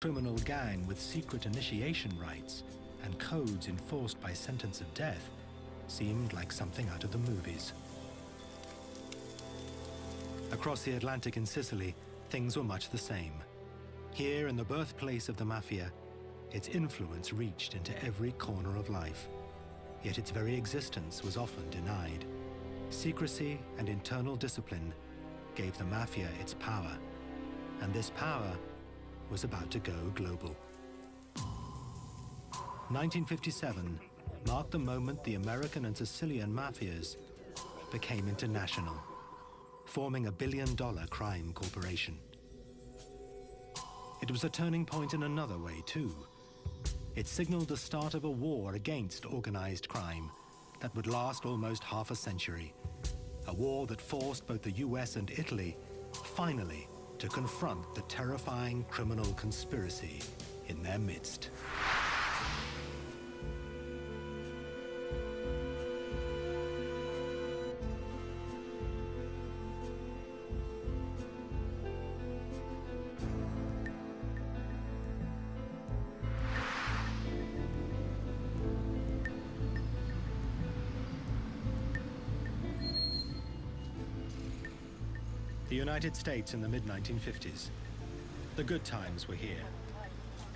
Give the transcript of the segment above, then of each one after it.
criminal gang with secret initiation rites and codes enforced by sentence of death seemed like something out of the movies. Across the Atlantic in Sicily, things were much the same. Here, in the birthplace of the Mafia, its influence reached into every corner of life. Yet its very existence was often denied. Secrecy and internal discipline gave the Mafia its power, and this power was about to go global. 1957 marked the moment the American and Sicilian Mafias became international, forming a billion-dollar crime corporation. It was a turning point in another way, too. It signaled the start of a war against organized crime that would last almost half a century. A war that forced both the US and Italy, finally, to confront the terrifying criminal conspiracy in their midst. The United States in the mid-1950s. The good times were here.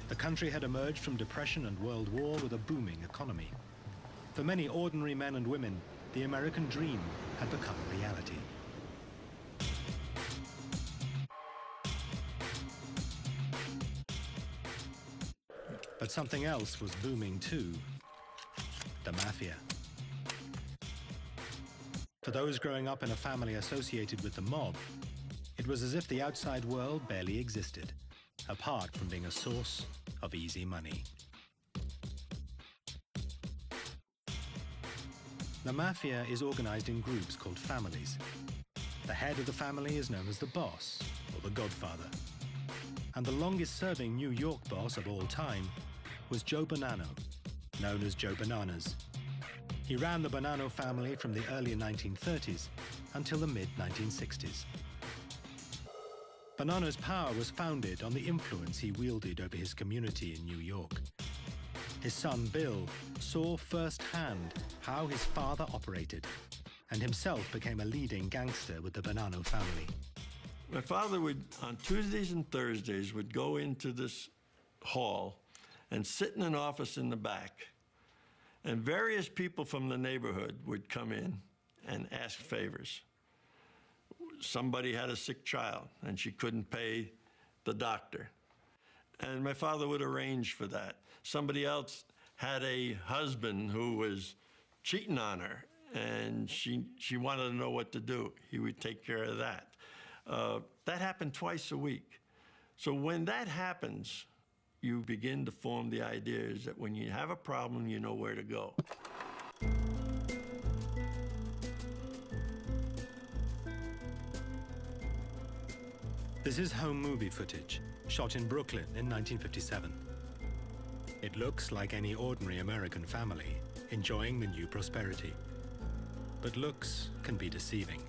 The country had emerged from depression and World War with a booming economy. For many ordinary men and women, the American dream had become a reality. But something else was booming too: the Mafia. For those growing up in a family associated with the mob, it was as if the outside world barely existed, apart from being a source of easy money. The Mafia is organized in groups called families. The head of the family is known as the boss, or the godfather. And the longest-serving New York boss of all time was Joe Bonanno, known as Joe Bananas. He ran the Bonanno family from the early 1930s until the mid-1960s. Bonanno's power was founded on the influence he wielded over his community in New York. His son, Bill, saw firsthand how his father operated, and himself became a leading gangster with the Bonanno family. My father would, on Tuesdays and Thursdays, would go into this hall and sit in an office in the back, and various people from the neighborhood would come in and ask favors. Somebody had a sick child, and she couldn't pay the doctor, and my father would arrange for that. Somebody else had a husband who was cheating on her, and she wanted to know what to do. He would take care of that. That happened twice a week. So when that happens, you begin to form the ideas that when you have a problem, you know where to go. This is home movie footage, shot in Brooklyn in 1957. It looks like any ordinary American family, enjoying the new prosperity. But looks can be deceiving.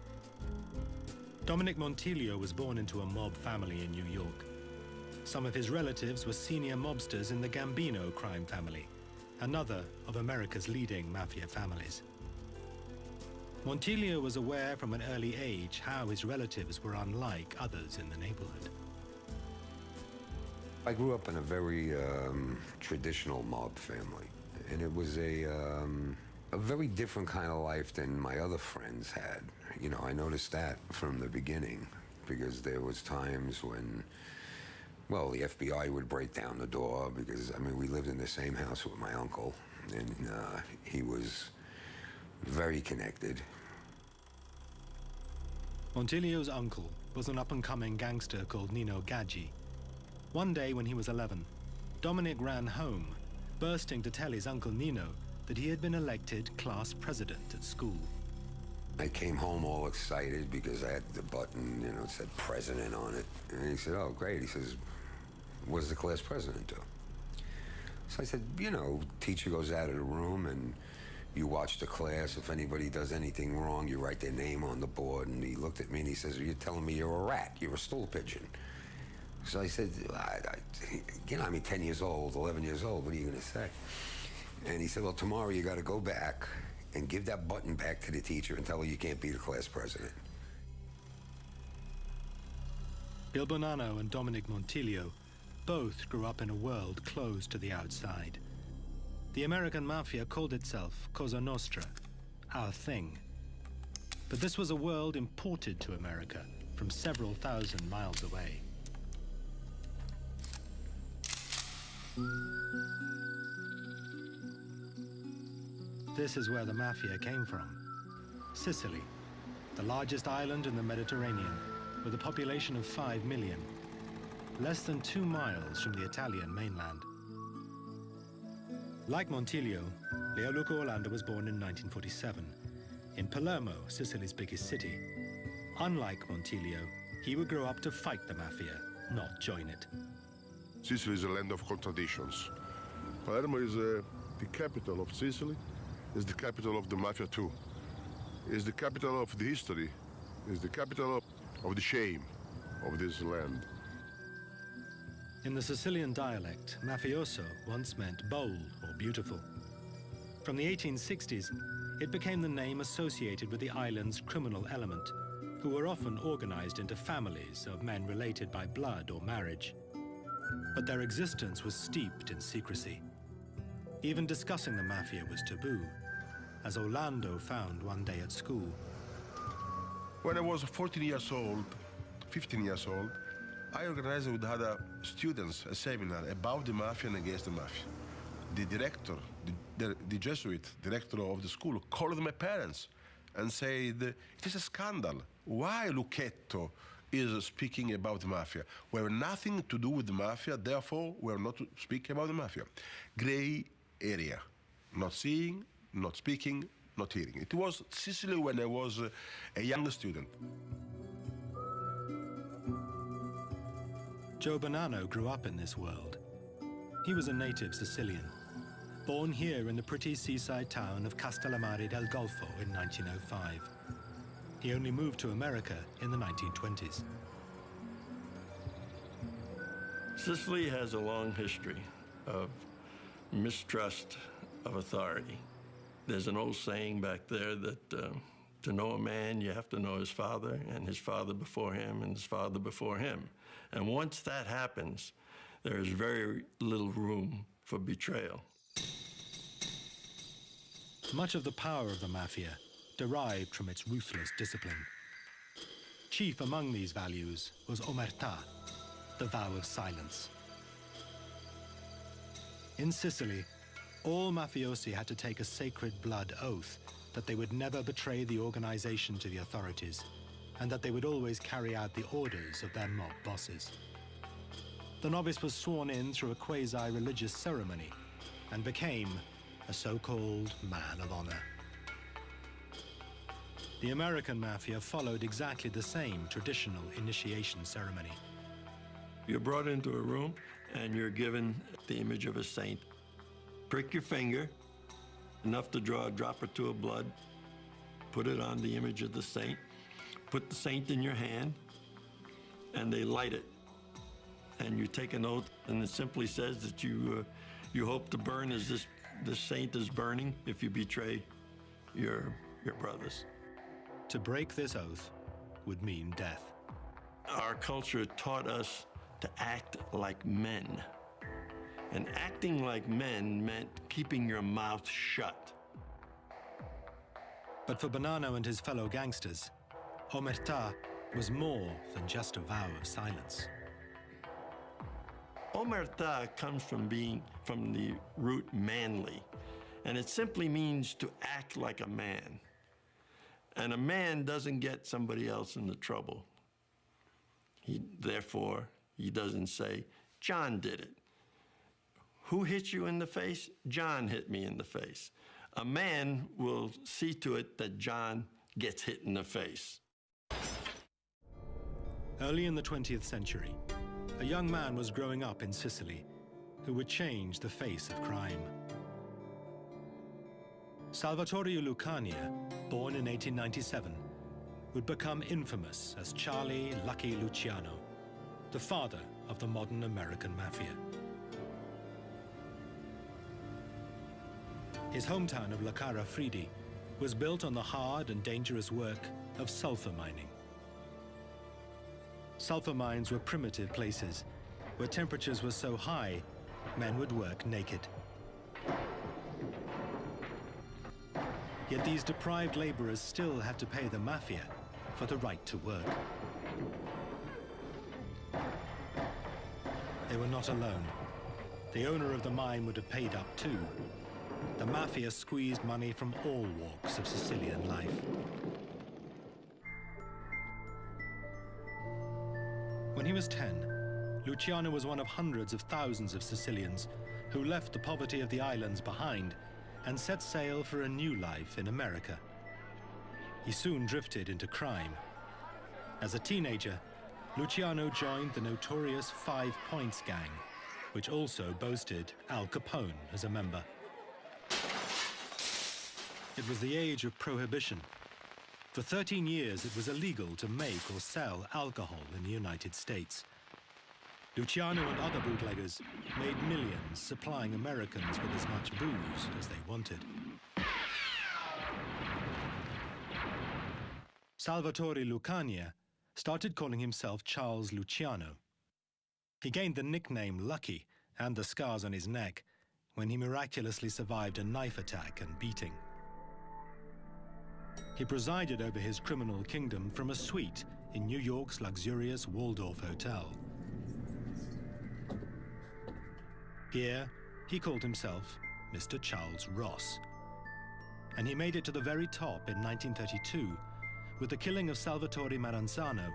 Dominic Montilio was born into a mob family in New York. Some of his relatives were senior mobsters in the Gambino crime family, another of America's leading mafia families. Montilio was aware from an early age how his relatives were unlike others in the neighborhood. I grew up in a very traditional mob family, and it was a very different kind of life than my other friends had. You know, I noticed that from the beginning, because there was times when, well, the FBI would break down the door because, I mean, we lived in the same house with my uncle, and he was very connected. Montilio's uncle was an up-and-coming gangster called Nino Gaggi. One day when he was 11, Dominic ran home, bursting to tell his uncle Nino that he had been elected class president at school. I came home all excited because I had the button, you know, it said president on it. And he said, oh, great. He says, what does the class president do? So I said, you know, teacher goes out of the room and you watch the class. If anybody does anything wrong, you write their name on the board. And he looked at me and he says, you're telling me you're a rat, you're a stool pigeon. So I said, you know, I mean, 10 years old, 11 years old, what are you going to say? And he said, well, tomorrow you got to go back and give that button back to the teacher and tell her you can't be the class president. Il Bonanno and Dominic Montiglio both grew up in a world closed to the outside. The American Mafia called itself Cosa Nostra, our thing. But this was a world imported to America from several thousand miles away. This is where the Mafia came from. Sicily, the largest island in the Mediterranean, with a population of 5 million, less than 2 miles from the Italian mainland. Like Montiglio, Leoluca Orlando was born in 1947, in Palermo, Sicily's biggest city. Unlike Montiglio, he would grow up to fight the Mafia, not join it. Sicily is a land of contradictions. Palermo is the capital of Sicily, is the capital of the Mafia too. Is the capital of the history, is the capital of the shame of this land. In the Sicilian dialect, mafioso once meant bold or beautiful. From the 1860s, it became the name associated with the island's criminal element, who were often organized into families of men related by blood or marriage. But their existence was steeped in secrecy. Even discussing the Mafia was taboo, as Orlando found one day at school. When I was 14 years old, 15 years old, I organized with other students a seminar about the Mafia and against the Mafia. The director, the Jesuit director of the school, called my parents and said, it is a scandal. Why Lucchetto is speaking about the Mafia? We have nothing to do with the Mafia, therefore we are not speaking about the Mafia. Gray area, not seeing, not speaking, not hearing. It was Sicily when I was a young student. Joe Bonanno grew up in this world. He was a native Sicilian, born here in the pretty seaside town of Castellammare del Golfo in 1905. He only moved to America in the 1920s. Sicily has a long history of mistrust of authority. There's an old saying back there that to know a man, you have to know his father, and his father before him, and his father before him. And once that happens, there is very little room for betrayal. Much of the power of the Mafia derived from its ruthless discipline. Chief among these values was omertà, the vow of silence. In Sicily, all mafiosi had to take a sacred blood oath that they would never betray the organization to the authorities, and that they would always carry out the orders of their mob bosses. The novice was sworn in through a quasi-religious ceremony and became a so-called man of honor. The American Mafia followed exactly the same traditional initiation ceremony. You're brought into a room and you're given the image of a saint. Prick your finger, enough to draw a drop or two of blood, put it on the image of the saint, put the saint in your hand, and they light it. And you take an oath, and it simply says that you hope to burn as this saint is burning if you betray your brothers. To break this oath would mean death. Our culture taught us to act like men. And acting like men meant keeping your mouth shut. But for Bonanno and his fellow gangsters, omertà was more than just a vow of silence. Omertà comes from the root manly, and it simply means to act like a man. And a man doesn't get somebody else into trouble. Therefore, he doesn't say, John did it. Who hit you in the face? John hit me in the face. A man will see to it that John gets hit in the face. Early in the 20th century, a young man was growing up in Sicily who would change the face of crime. Salvatore Lucania, born in 1897, would become infamous as Charlie Lucky Luciano, the father of the modern American Mafia. His hometown of La Cara Fridi was built on the hard and dangerous work of sulfur mining. Sulfur mines were primitive places where temperatures were so high, men would work naked. Yet these deprived laborers still had to pay the Mafia for the right to work. They were not alone. The owner of the mine would have paid up too. The Mafia squeezed money from all walks of Sicilian life. When he was 10, Luciano was one of hundreds of thousands of Sicilians who left the poverty of the islands behind and set sail for a new life in America. He soon drifted into crime. As a teenager, Luciano joined the notorious 5 Points gang, which also boasted Al Capone as a member. It was the age of prohibition. For 13 years, it was illegal to make or sell alcohol in the United States. Luciano and other bootleggers made millions supplying Americans with as much booze as they wanted. Salvatore Lucania started calling himself Charles Luciano. He gained the nickname Lucky and the scars on his neck when he miraculously survived a knife attack and beating. He presided over his criminal kingdom from a suite in New York's luxurious Waldorf Hotel. Here, he called himself Mr. Charles Ross. And he made it to the very top in 1932 with the killing of Salvatore Maranzano,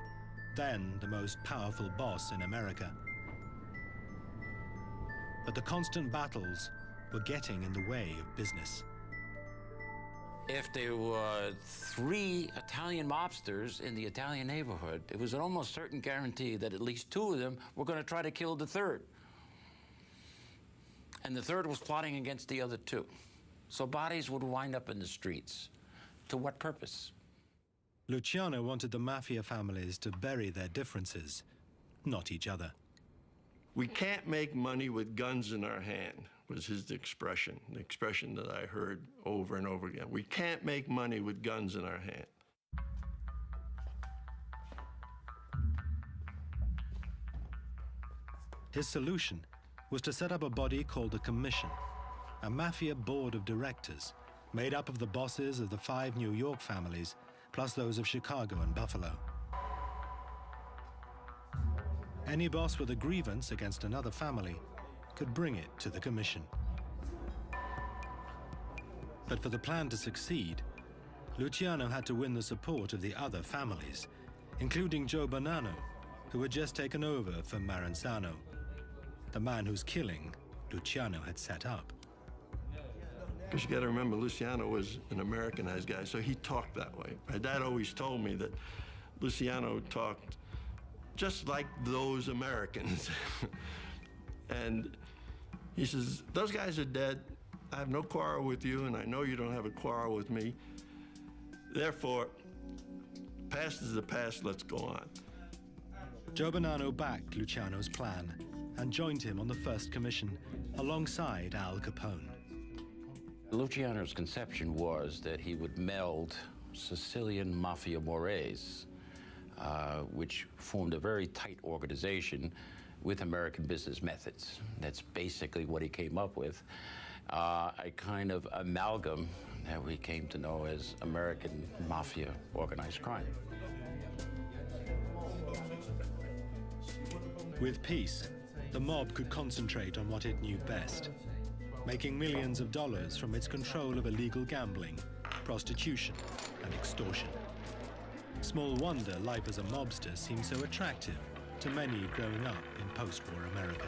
then the most powerful boss in America. But the constant battles were getting in the way of business. If there were 3 Italian mobsters in the Italian neighborhood, it was an almost certain guarantee that at least 2 of them were going to try to kill the third. And the third was plotting against the other 2. So bodies would wind up in the streets. To what purpose? Luciano wanted the Mafia families to bury their differences, not each other. We can't make money with guns in our hand, was his expression, the expression that I heard over and over again. We can't make money with guns in our hand. His solution was to set up a body called a commission, a Mafia board of directors made up of the bosses of the 5 New York families, plus those of Chicago and Buffalo. Any boss with a grievance against another family could bring it to the commission. But for the plan to succeed, Luciano had to win the support of the other families, including Joe Bonanno, who had just taken over from Maranzano, the man whose killing Luciano had set up. Because you got to remember, Luciano was an Americanized guy, so he talked that way. My dad always told me that Luciano talked just like those Americans. And he says, those guys are dead. I have no quarrel with you, and I know you don't have a quarrel with me. Therefore, past is the past, let's go on. Joe Bonanno backed Luciano's plan and joined him on the first commission alongside Al Capone. Luciano's conception was that he would meld Sicilian Mafia mores, which formed a very tight organization with American business methods. That's basically what he came up with, a kind of amalgam that we came to know as American Mafia organized crime. With peace, the mob could concentrate on what it knew best, making millions of dollars from its control of illegal gambling, prostitution, and extortion. Small wonder life as a mobster seemed so attractive to many growing up in post-war America.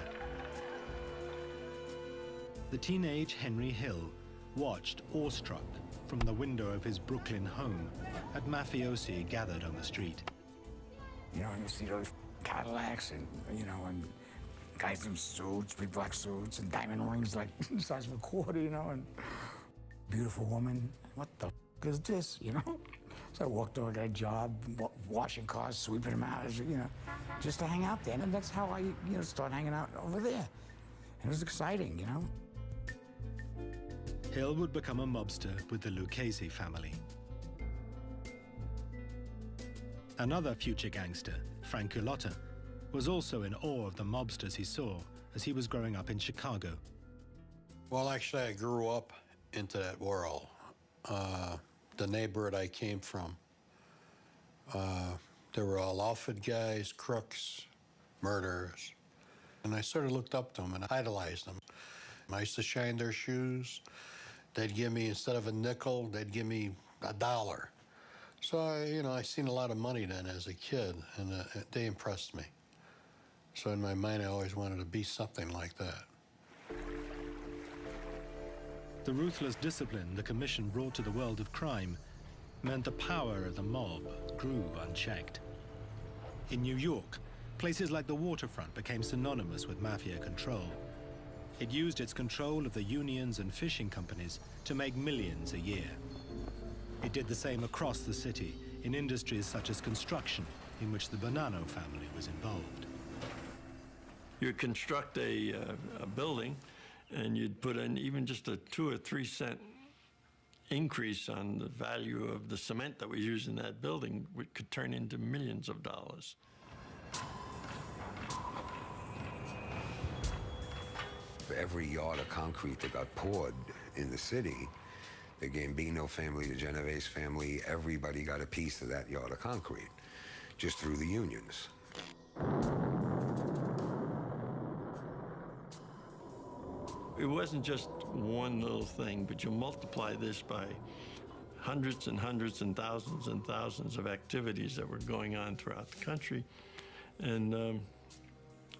The teenage Henry Hill watched awestruck from the window of his Brooklyn home at mafiosi gathered on the street. You know, and you see those Cadillacs and, you know, and guys in suits, big black suits, and diamond rings like the size of a quarter, you know, and beautiful woman. What the is this, you know? So I walked over, got a job, washing cars, sweeping them out, you know, just to hang out there. And that's how I, you know, started hanging out over there. And it was exciting, you know. Hill would become a mobster with the Lucchese family. Another future gangster, Frank Culotta, was also in awe of the mobsters he saw as he was growing up in Chicago. Well, actually, I grew up into that world. The neighborhood I came from, they were all outfit guys, crooks, murderers. And I sort of looked up to them and idolized them. I used to shine their shoes. They'd give me, instead of a nickel, they'd give me $1. So, I seen a lot of money then as a kid, and they impressed me. So in my mind, I always wanted to be something like that. The ruthless discipline the Commission brought to the world of crime meant the power of the mob grew unchecked. In New York, places like the waterfront became synonymous with mafia control. It used its control of the unions and fishing companies to make millions a year. It did the same across the city in industries such as construction, in which the Bonanno family was involved. You'd construct a building, and you'd put in even just a 2 or 3 cent increase on the value of the cement that was used in that building, which could turn into millions of dollars. For every yard of concrete that got poured in the city, the Gambino family, the Genovese family, everybody got a piece of that yard of concrete, just through the unions. It wasn't just one little thing, but you multiply this by hundreds and hundreds and thousands of activities that were going on throughout the country, and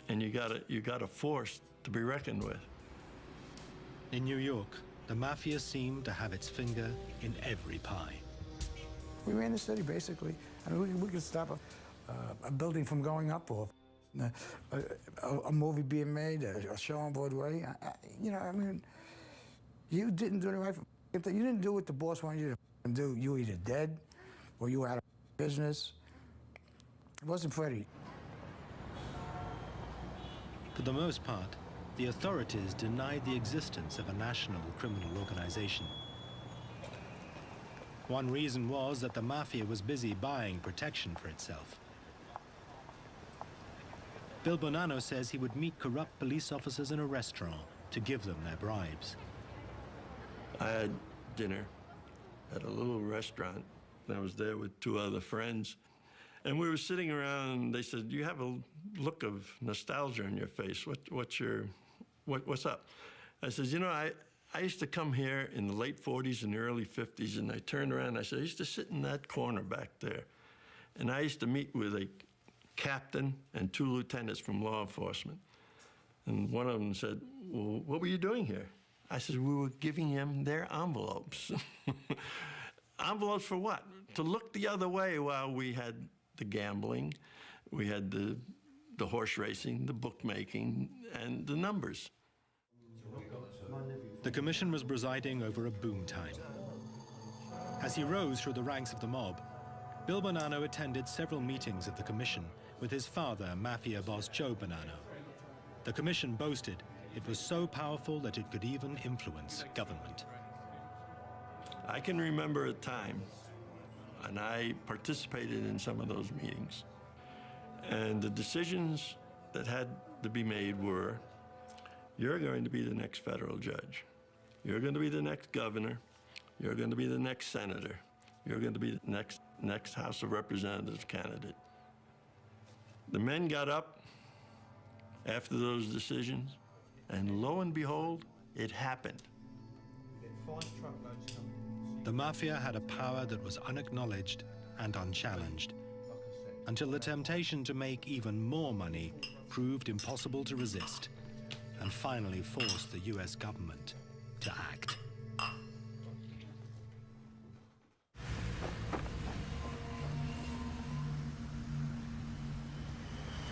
you got a force to be reckoned with. In New York, the Mafia seemed to have its finger in every pie. We ran the city, basically. I mean, we could stop a building from going up, or a movie being made, a show on Broadway. I mean, you didn't do it right. If you didn't do what the boss wanted you to do, you were either dead or you were out of business. It wasn't pretty. For the most part, the authorities denied the existence of a national criminal organization. One reason was that the Mafia was busy buying protection for itself. Bill Bonanno says he would meet corrupt police officers in a restaurant to give them their bribes. I had dinner at a little restaurant, and I was there with 2 other friends. And we were sitting around, and they said, "You have a look of nostalgia on your face. What's up?" I said, I used to come here in the late 40s and the early 50s, and I turned around and I said, I used to sit in that corner back there. And I used to meet with a captain and 2 lieutenants from law enforcement. And one of them said, "Well, what were you doing here?" I said, "We were giving them their envelopes." Envelopes for what? To look the other way while we had the gambling, we had the horse racing, the bookmaking, and the numbers. The commission was presiding over a boom time. As he rose through the ranks of the mob, Bill Bonanno attended several meetings of the commission with his father, Mafia boss Joe Bonanno. The commission boasted it was so powerful that it could even influence government. I can remember a time, and I participated in some of those meetings, and the decisions that had to be made were, you're going to be the next federal judge. You're going to be the next governor. You're going to be the next senator. You're going to be the next House of Representatives candidate. The men got up after those decisions, and lo and behold, it happened. The Mafia had a power that was unacknowledged and unchallenged, until the temptation to make even more money proved impossible to resist, and finally forced the US government to act.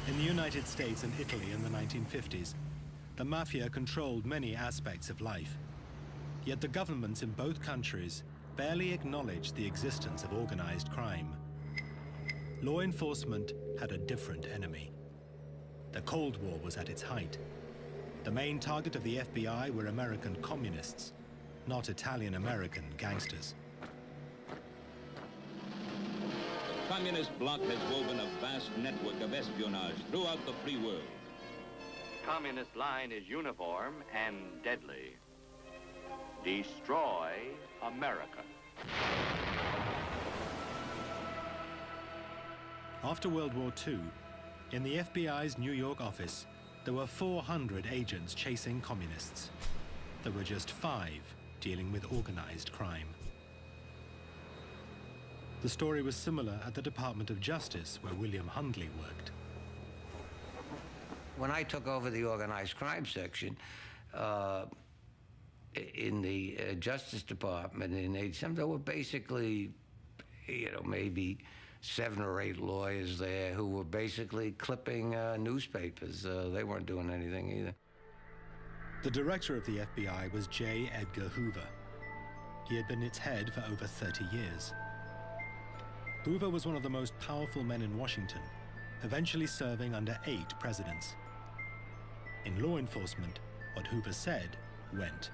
In the United States and Italy in the 1950s, the Mafia controlled many aspects of life. Yet the governments in both countries barely acknowledged the existence of organized crime. Law enforcement had a different enemy. The Cold War was at its height. The main target of the FBI were American communists, not Italian-American gangsters. The communist bloc has woven a vast network of espionage throughout the free world. Communist line is uniform and deadly. Destroy America. After World War II, in the FBI's New York office, there were 400 agents chasing communists. There were just 5 dealing with organized crime. The story was similar at the Department of Justice, where William Hundley worked. When I took over the organized crime section in the Justice Department in 87, there were basically, maybe 7 or 8 lawyers there who were basically clipping newspapers. They weren't doing anything either. The director of the FBI was J. Edgar Hoover. He had been its head for over 30 years. Hoover was one of the most powerful men in Washington, eventually serving under 8 presidents. In law enforcement, what Hoover said went.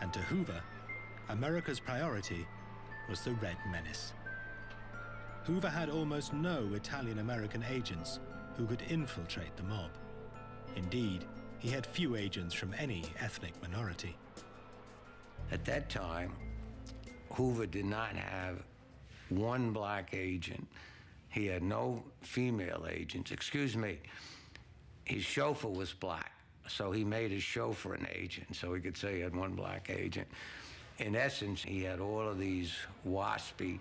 And to Hoover, America's priority was the Red Menace. Hoover had almost no Italian-American agents who could infiltrate the mob. Indeed, he had few agents from any ethnic minority. At that time, Hoover did not have one black agent. He had no female agents. Excuse me, his chauffeur was black, so he made his chauffeur an agent, so he could say he had one black agent. In essence, he had all of these waspy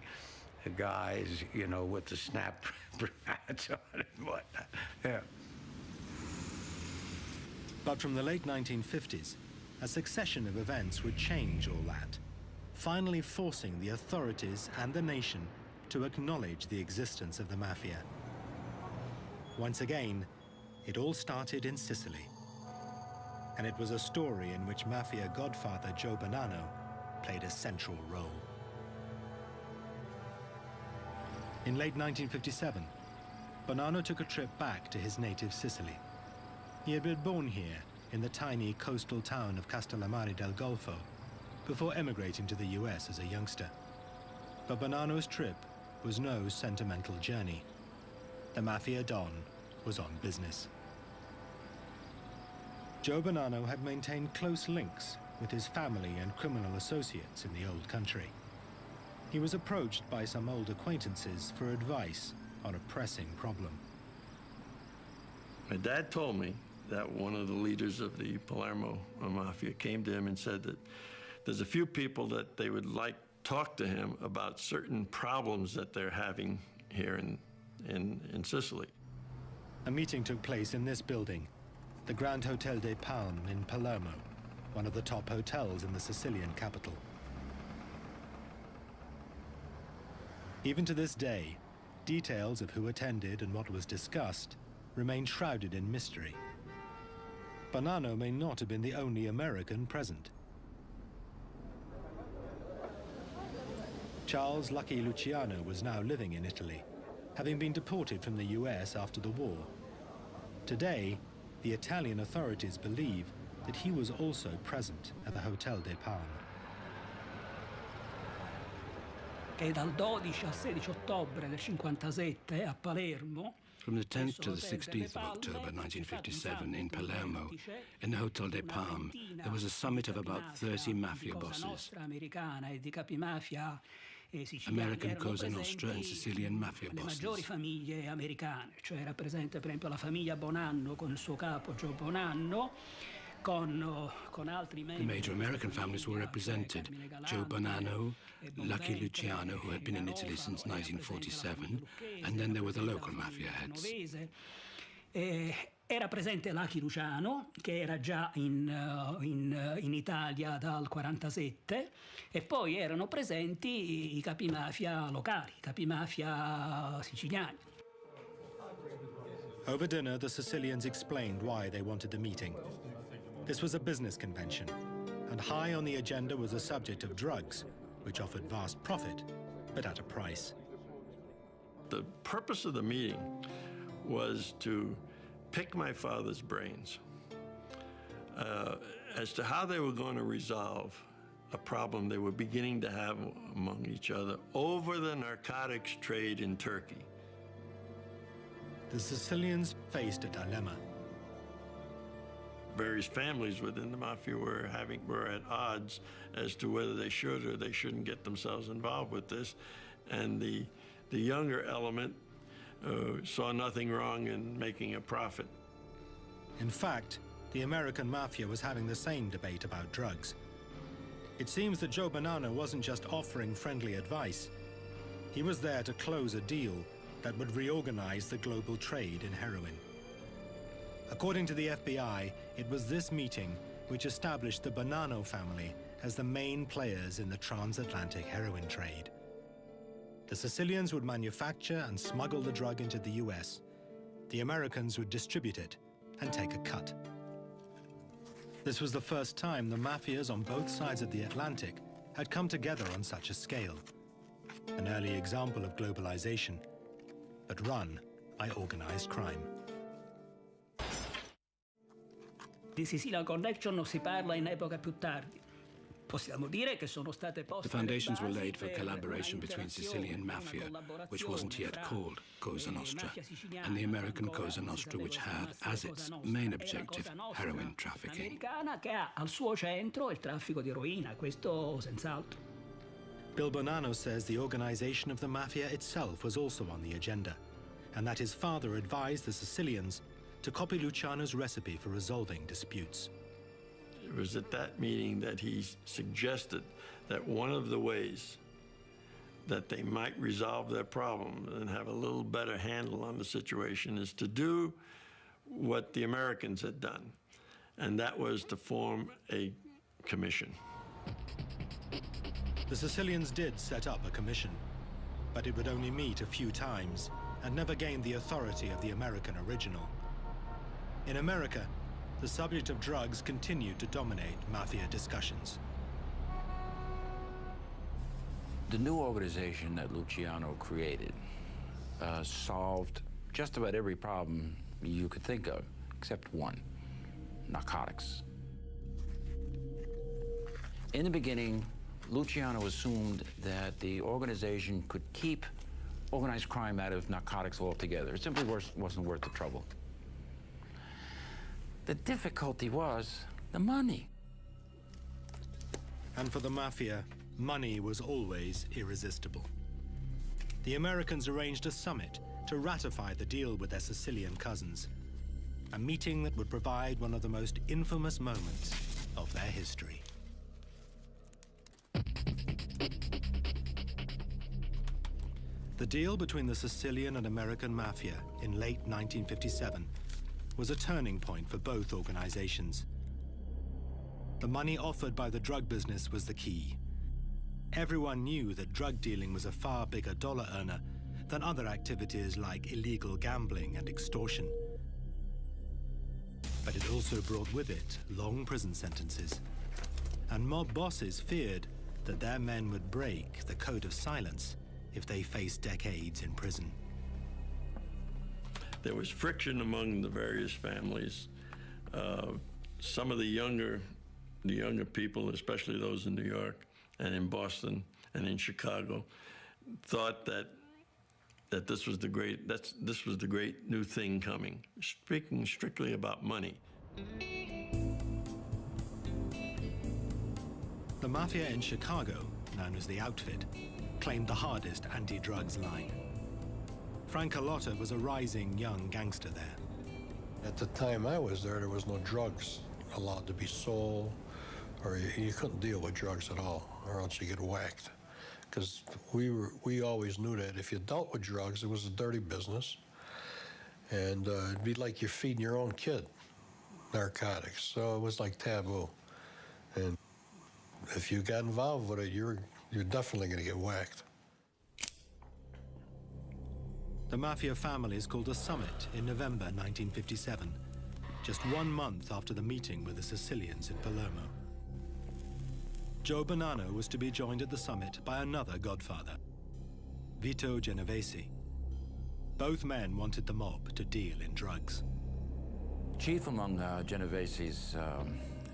guys, with the snap hats on and whatnot. Yeah. But from the late 1950s, a succession of events would change all that, finally forcing the authorities and the nation to acknowledge the existence of the Mafia. Once again, it all started in Sicily. And it was a story in which Mafia godfather Joe Bonanno played a central role. In late 1957, Bonanno took a trip back to his native Sicily. He had been born here in the tiny coastal town of Castellammare del Golfo before emigrating to the US as a youngster. But Bonanno's trip was no sentimental journey. The Mafia Don was on business. Joe Bonanno had maintained close links with his family and criminal associates in the old country. He was approached by some old acquaintances for advice on a pressing problem. My dad told me that one of the leaders of the Palermo Mafia came to him and said that there's a few people that they would like to talk to him about certain problems that they're having here in Sicily. A meeting took place in this building, the Grand Hotel des Palmes in Palermo, one of the top hotels in the Sicilian capital. Even to this day, details of who attended and what was discussed remain shrouded in mystery. Bonanno may not have been the only American present. Charles Lucky Luciano was now living in Italy, having been deported from the US after the war. Today, the Italian authorities believe that he was also present at the Hotel des Palmes. E dal 12 al 16 ottobre del 57 a Palermo. From the 10th to the 16th of October 1957 in Palermo, in the Hotel des Palmes, there was a summit of about 30 mafia bosses. American Cosa Nostra and Sicilian Mafia bosses. Le maggiori famiglie americane, cioè era presente per esempio la famiglia Bonanno con il suo capo Joe Bonanno, con altri membri. The major American families were represented: Joe Bonanno, Lucky Luciano, who had been in Italy since 1947, and then there were the local mafia heads. Era presente Lucky Luciano, che era già in Italia dal 47, e poi erano presenti i capimafia locali, i capimafia siciliani. Over dinner, the Sicilians explained why they wanted the meeting. This was a business convention, and high on the agenda was the subject of drugs, which offered vast profit, but at a price. The purpose of the meeting was to pick my father's brains as to how they were going to resolve a problem they were beginning to have among each other over the narcotics trade in Turkey. The Sicilians faced a dilemma. Various families within the Mafia were at odds as to whether they should or they shouldn't get themselves involved with this. And the younger element saw nothing wrong in making a profit. In fact, the American Mafia was having the same debate about drugs. It seems that Joe Bonanno wasn't just offering friendly advice. He was there to close a deal that would reorganize the global trade in heroin. According to the FBI, it was this meeting which established the Bonanno family as the main players in the transatlantic heroin trade. The Sicilians would manufacture and smuggle the drug into the US. The Americans would distribute it and take a cut. This was the first time the mafias on both sides of the Atlantic had come together on such a scale. An early example of globalization, but run by organized crime. Di Sicilian Connection non si parla in epoca più tardi. Possiamo dire che sono state poste The foundations were le basi laid for per collaboration between Sicilian Mafia, which wasn't yet called Cosa Nostra, and the American Cosa Nostra, which had as its main objective heroin trafficking. Americana che ha al suo centro il traffico di eroina, questo senz'altro. Bill Bonanno says the organization of the mafia itself was also on the agenda, and that his father advised the Sicilians to copy Luciano's recipe for resolving disputes. It was at that meeting that he suggested that one of the ways that they might resolve their problem and have a little better handle on the situation is to do what the Americans had done, and that was to form a commission. The Sicilians did set up a commission, but it would only meet a few times and never gained the authority of the American original. In America, the subject of drugs continued to dominate mafia discussions. The new organization that Luciano created solved just about every problem you could think of, except one: narcotics. In the beginning, Luciano assumed that the organization could keep organized crime out of narcotics altogether. It simply wasn't worth the trouble. The difficulty was the money. And for the mafia, money was always irresistible. The Americans arranged a summit to ratify the deal with their Sicilian cousins, a meeting that would provide one of the most infamous moments of their history. The deal between the Sicilian and American Mafia in late 1957 was a turning point for both organizations. The money offered by the drug business was the key. Everyone knew that drug dealing was a far bigger dollar earner than other activities like illegal gambling and extortion. But it also brought with it long prison sentences. And mob bosses feared that their men would break the code of silence if they faced decades in prison. There was friction among the various families. Some of the younger people, especially those in New York and in Boston and in Chicago, thought that this was the great new thing coming. Speaking strictly about money. The Mafia in Chicago, known as the Outfit, claimed the hardest anti-drugs line. Frank Carlotta was a rising young gangster there. At the time I was there was no drugs allowed to be sold, or you couldn't deal with drugs at all, or else you get whacked. Because we always knew that if you dealt with drugs, it was a dirty business, and it'd be like you're feeding your own kid narcotics. So it was like taboo, and if you got involved with it, you're definitely going to get whacked. The Mafia families called a summit in November 1957, just 1 month after the meeting with the Sicilians in Palermo. Joe Bonanno was to be joined at the summit by another godfather, Vito Genovese. Both men wanted the mob to deal in drugs. Chief among Genovese's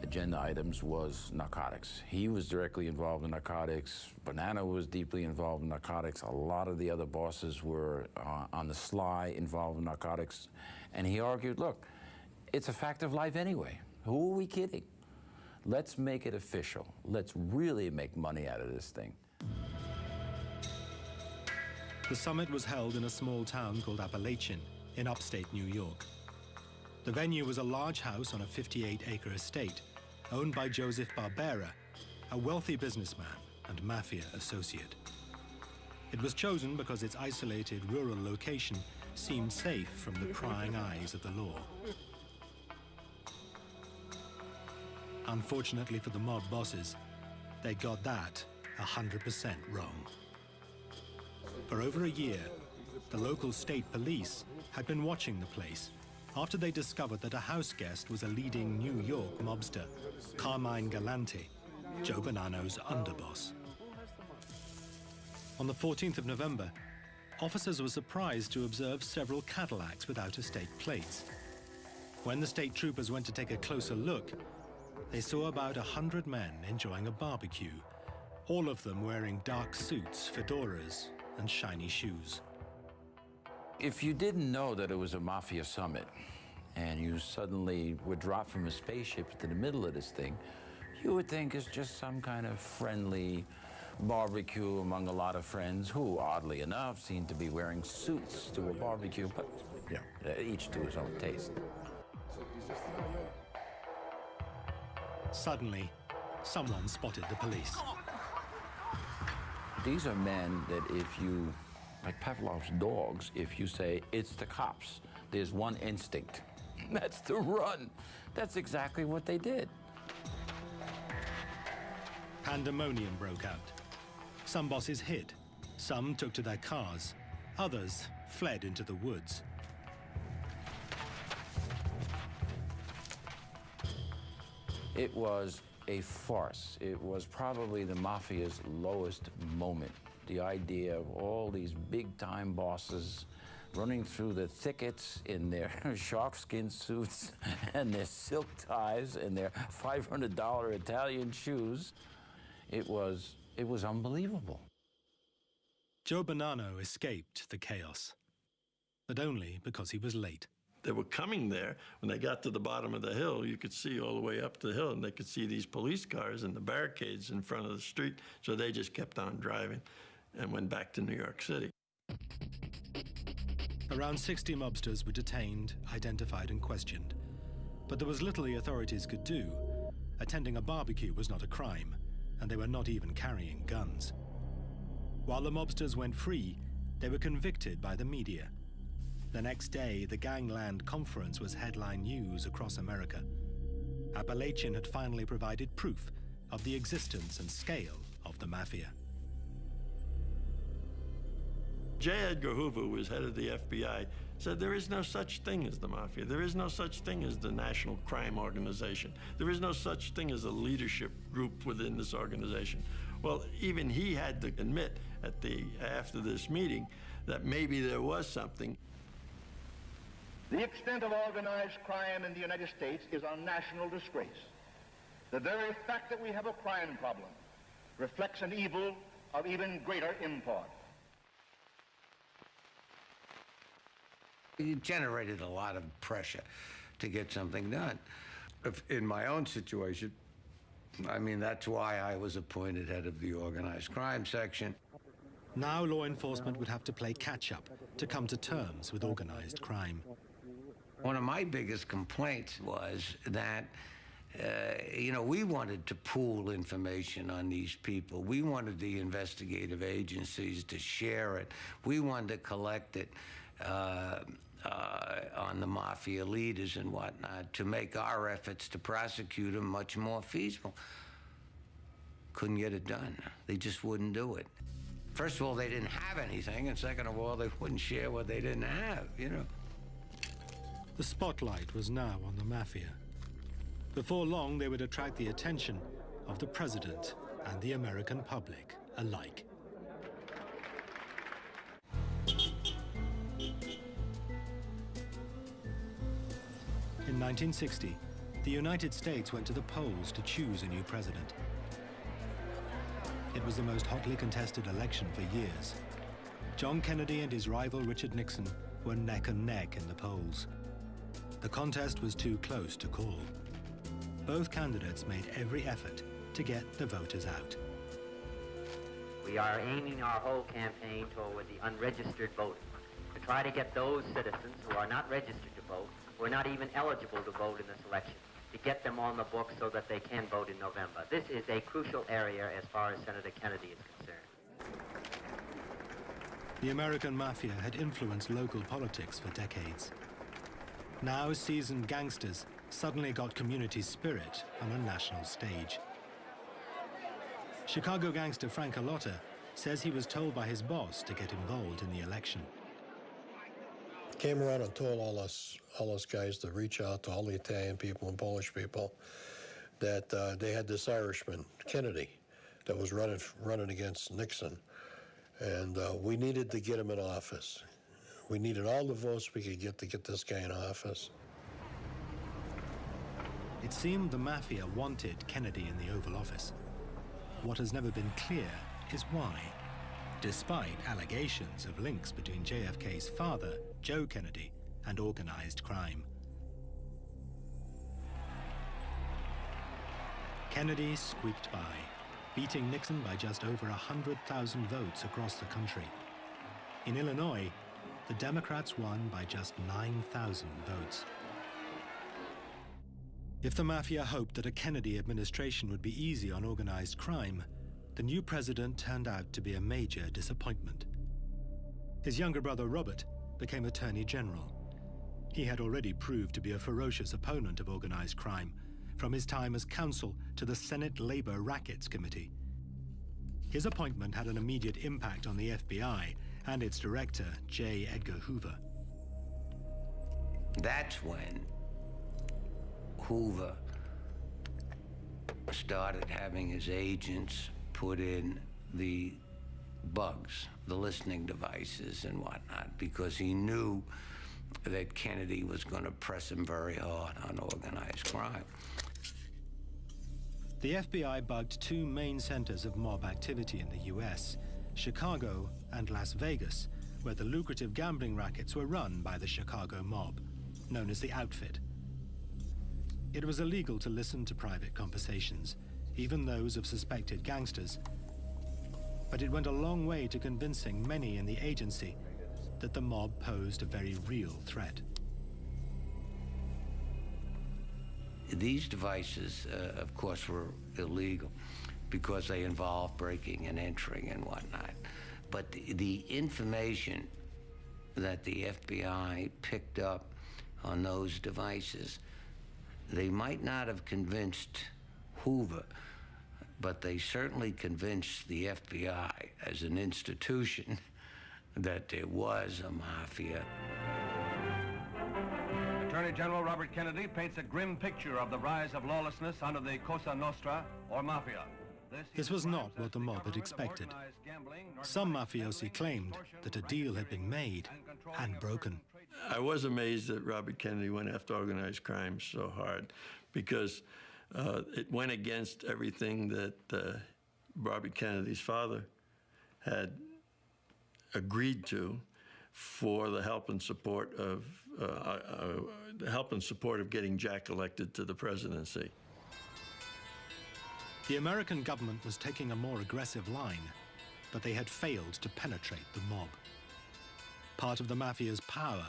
agenda items was narcotics. He was directly involved in narcotics. Bonanno was deeply involved in narcotics. A lot of the other bosses were on the sly involved in narcotics. And he argued, look, it's a fact of life anyway. Who are we kidding? Let's make it official. Let's really make money out of this thing. The summit was held in a small town called Appalachian in upstate New York. The venue was a large house on a 58-acre estate owned by Joseph Barbera, a wealthy businessman and mafia associate. It was chosen because its isolated rural location seemed safe from the prying eyes of the law. Unfortunately for the mob bosses, they got that 100% wrong. For over a year, the local state police had been watching the place after they discovered that a house guest was a leading New York mobster, Carmine Galante, Joe Bonanno's underboss. On the 14th of November, officers were surprised to observe several Cadillacs with out-of-state plates. When the state troopers went to take a closer look, they saw about 100 men enjoying a barbecue, all of them wearing dark suits, fedoras, and shiny shoes. If you didn't know that it was a mafia summit and you suddenly were dropped from a spaceship into the middle of this thing, you would think it's just some kind of friendly barbecue among a lot of friends who, oddly enough, seem to be wearing suits to a barbecue, but you know, each to his own taste. Suddenly, someone spotted the police. These are men that if you, like Pavlov's dogs, if you say, it's the cops, there's one instinct. That's to run. That's exactly what they did. Pandemonium broke out. Some bosses hid, some took to their cars, others fled into the woods. It was a farce. It was probably the Mafia's lowest moment. The idea of all these big-time bosses running through the thickets in their sharkskin suits and their silk ties and their $500 Italian shoes. It was unbelievable. Joe Bonanno escaped the chaos, but only because he was late. They were coming there. When they got to the bottom of the hill, you could see all the way up the hill, and they could see these police cars and the barricades in front of the street, so they just kept on driving and went back to New York City. Around 60 mobsters were detained, identified, and questioned. But there was little the authorities could do. Attending a barbecue was not a crime, and they were not even carrying guns. While the mobsters went free, they were convicted by the media. The next day, the Gangland Conference was headline news across America. Appalachian had finally provided proof of the existence and scale of the Mafia. J. Edgar Hoover, who was head of the FBI, said there is no such thing as the Mafia. There is no such thing as the National Crime Organization. There is no such thing as a leadership group within this organization. Well, even he had to admit after this meeting that maybe there was something. The extent of organized crime in the United States is a national disgrace. The very fact that we have a crime problem reflects an evil of even greater import. It generated a lot of pressure to get something done. In my own situation, I mean, that's why I was appointed head of the organized crime section. Now law enforcement would have to play catch-up to come to terms with organized crime. One of my biggest complaints was that, we wanted to pool information on these people. We wanted the investigative agencies to share it. We wanted to collect it on the mafia leaders and whatnot to make our efforts to prosecute them much more feasible. Couldn't get it done. They just wouldn't do it. First of all, they didn't have anything, and second of all, they wouldn't share what they didn't have, The spotlight was now on the Mafia. Before long, they would attract the attention of the president and the American public alike. In 1960, the United States went to the polls to choose a new president. It was the most hotly contested election for years. John Kennedy and his rival Richard Nixon were neck and neck in the polls. The contest was too close to call. Both candidates made every effort to get the voters out. We are aiming our whole campaign toward the unregistered voting, to try to get those citizens who are not registered to vote, who are not even eligible to vote in this election, to get them on the books so that they can vote in November. This is a crucial area as far as Senator Kennedy is concerned. The American Mafia had influenced local politics for decades. Now seasoned gangsters suddenly got community spirit on a national stage. Chicago gangster Frank Alotta says he was told by his boss to get involved in the election. Came around and told all us guys to reach out to all the Italian people and Polish people that they had this Irishman, Kennedy, that was running against Nixon. And we needed to get him in office. We needed all the votes we could get to get this guy in office. It seemed the Mafia wanted Kennedy in the Oval Office. What has never been clear is why, despite allegations of links between JFK's father, Joe Kennedy, and organized crime. Kennedy squeaked by, beating Nixon by just over 100,000 votes across the country. In Illinois, the Democrats won by just 9,000 votes. If the Mafia hoped that a Kennedy administration would be easy on organized crime, the new president turned out to be a major disappointment. His younger brother, Robert, became Attorney General. He had already proved to be a ferocious opponent of organized crime, from his time as counsel to the Senate Labor Rackets Committee. His appointment had an immediate impact on the FBI and its director, J. Edgar Hoover. That's when Hoover started having his agents put in the bugs, the listening devices and whatnot, because he knew that Kennedy was going to press him very hard on organized crime. The FBI bugged two main centers of mob activity in the US, Chicago and Las Vegas, where the lucrative gambling rackets were run by the Chicago mob, known as the Outfit. It was illegal to listen to private conversations, even those of suspected gangsters, but it went a long way to convincing many in the agency that the mob posed a very real threat. These devices, of course, were illegal because they involved breaking and entering and whatnot. But the information that the FBI picked up on those devices, they might not have convinced Hoover, but they certainly convinced the FBI as an institution that there was a mafia. Attorney General Robert Kennedy paints a grim picture of the rise of lawlessness under the Cosa Nostra, or Mafia. This was not what the mob had expected. Some mafiosi claimed that a deal had been made and broken. I was amazed that Robert Kennedy went after organized crime so hard, because it went against everything that Robert Kennedy's father had agreed to for the help and support of getting Jack elected to the presidency. The American government was taking a more aggressive line, but they had failed to penetrate the mob. Part of the Mafia's power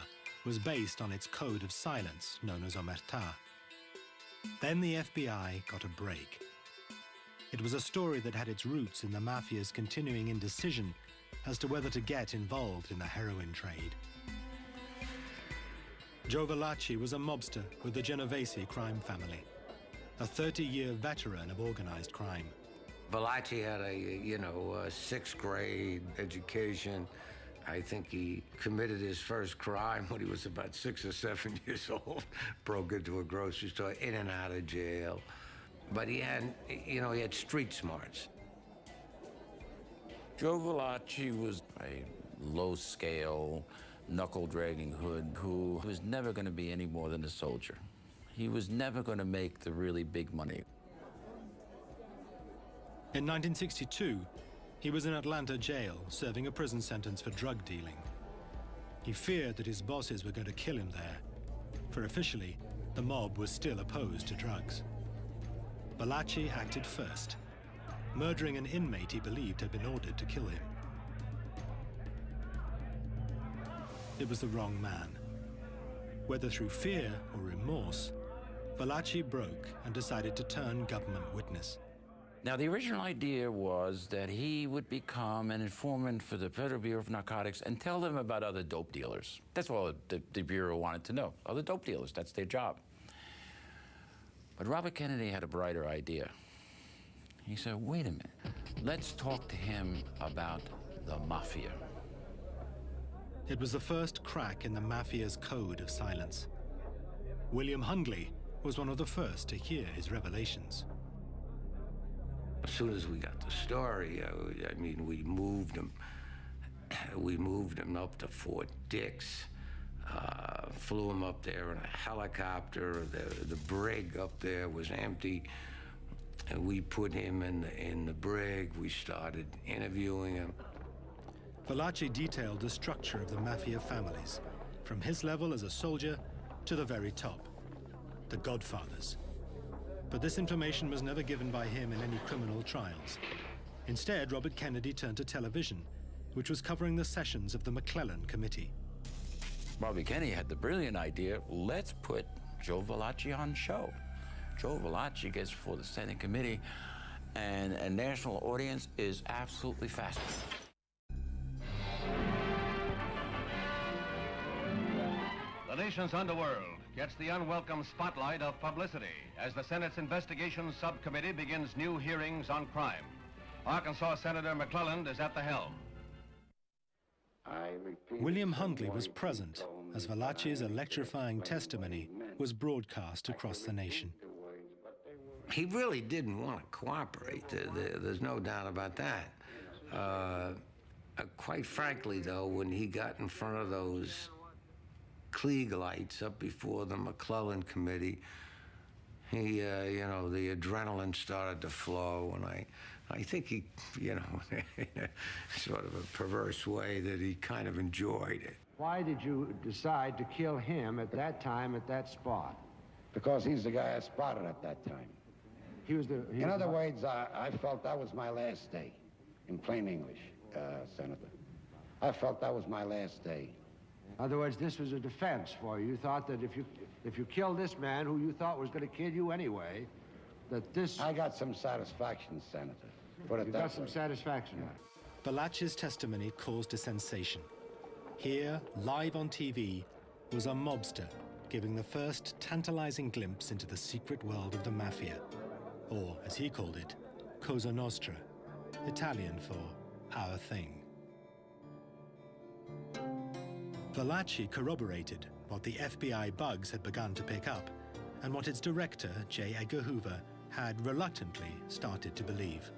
was based on its code of silence, known as omertà. Then the FBI got a break. It was a story that had its roots in the Mafia's continuing indecision as to whether to get involved in the heroin trade. Joe Valachi was a mobster with the Genovese crime family, a 30-year veteran of organized crime. Valachi had a sixth grade education. I think he committed his first crime when he was about 6 or 7 years old. Broke into a grocery store, in and out of jail. But he had, he had street smarts. Joe Valachi was a low-scale, knuckle-dragging hood who was never going to be any more than a soldier. He was never going to make the really big money. In 1962, he was in Atlanta jail serving a prison sentence for drug dealing. He feared that his bosses were going to kill him there, for officially, the mob was still opposed to drugs. Valachi acted first, murdering an inmate he believed had been ordered to kill him. It was the wrong man. Whether through fear or remorse, Valachi broke and decided to turn government witness. Now, the original idea was that he would become an informant for the Federal Bureau of Narcotics and tell them about other dope dealers. That's all the Bureau wanted to know. Other dope dealers, that's their job. But Robert Kennedy had a brighter idea. He said, wait a minute, let's talk to him about the Mafia. It was the first crack in the Mafia's code of silence. William Hungley was one of the first to hear his revelations. As soon as we got the story, I mean, we moved him up to Fort Dix, flew him up there in a helicopter. The brig up there was empty, and we put him in the brig. We started interviewing him. Valachi detailed the structure of the Mafia families, from his level as a soldier to the very top, the Godfathers. But this information was never given by him in any criminal trials. Instead, Robert Kennedy turned to television, which was covering the sessions of the McClellan Committee. Robert Kennedy had the brilliant idea, let's put Joe Valachi on show. Joe Valachi gets before the Senate Committee, and a national audience is absolutely fascinated. The nation's underworld gets the unwelcome spotlight of publicity as the Senate's Investigation Subcommittee begins new hearings on crime. Arkansas Senator McClellan is at the helm. William Hungley was present as Valachi's electrifying testimony was broadcast across the nation. He really didn't want to cooperate. There's no doubt about that. Quite frankly, though, when he got in front of those Klieg lights up before the McClellan Committee, he, the adrenaline started to flow, and I think he, in a sort of a perverse way, that he kind of enjoyed it. Why did you decide to kill him at that time, at that spot? Because he's the guy I spotted at that time. In other words, I felt that was my last day, in plain English, Senator. I felt that was my last day. In other words, this was a defense for you. You thought that if you killed this man who you thought was going to kill you anyway, that this... I got some satisfaction, Senator. Put it you that got some way. satisfaction. Valachi's testimony caused a sensation. Here, live on TV, was a mobster giving the first tantalizing glimpse into the secret world of the Mafia, or, as he called it, Cosa Nostra, Italian for our thing. Valachi corroborated what the FBI bugs had begun to pick up, and what its director, J. Edgar Hoover, had reluctantly started to believe.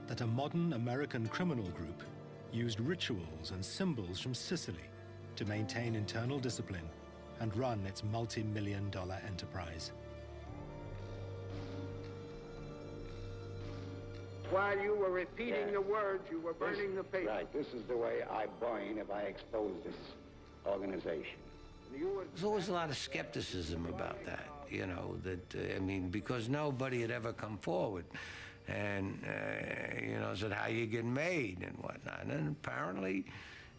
That a modern American criminal group used rituals and symbols from Sicily to maintain internal discipline and run its multi-million-dollar enterprise. While you were repeating the words, you were burning the paper. Right, this is the way I burn if I expose this organization. There's always a lot of skepticism about that, because nobody had ever come forward and, said how you get made and whatnot. And apparently,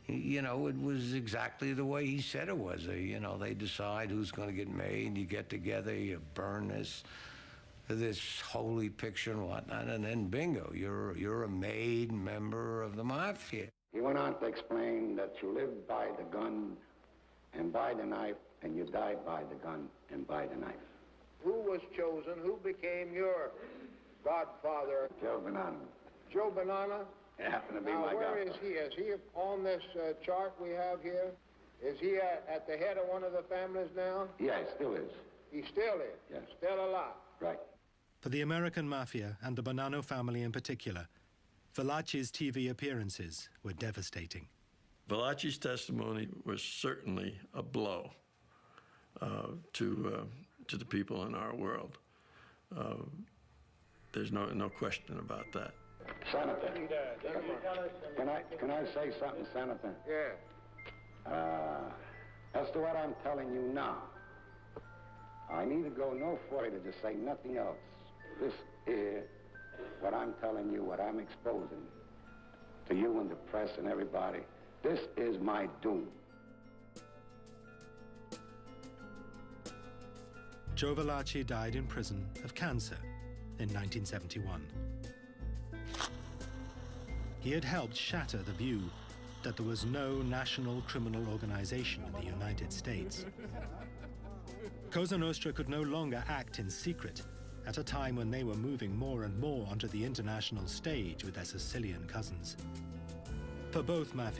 it was exactly the way he said it was. They decide who's going to get made, you get together, you burn this holy picture and whatnot, and then bingo, you're a made member of the Mafia. He went on to explain that you live by the gun and by the knife, and you die by the gun and by the knife. Who was chosen? Who became your godfather? Joe Bonanno. Joe Bonanno? It happened to be now, my where godfather. is he? Is he on this chart we have here? Is he at the head of one of the families now? Yeah, he still is. He still is? Yes. Still alive? Right. For the American Mafia, and the Bonanno family in particular, Valachi's TV appearances were devastating. Valachi's testimony was certainly a blow to the people in our world. There's no question about that. Senator, can I say something, Senator? Yeah. As to what I'm telling you now, I need to go no further to say nothing else. This is what I'm telling you, what I'm exposing to you and the press and everybody. This is my doom. Joe Valachi died in prison of cancer in 1971. He had helped shatter the view that there was no national criminal organization in the United States. Cosa Nostra could no longer act in secret at a time when they were moving more and more onto the international stage with their Sicilian cousins. For both Mafias,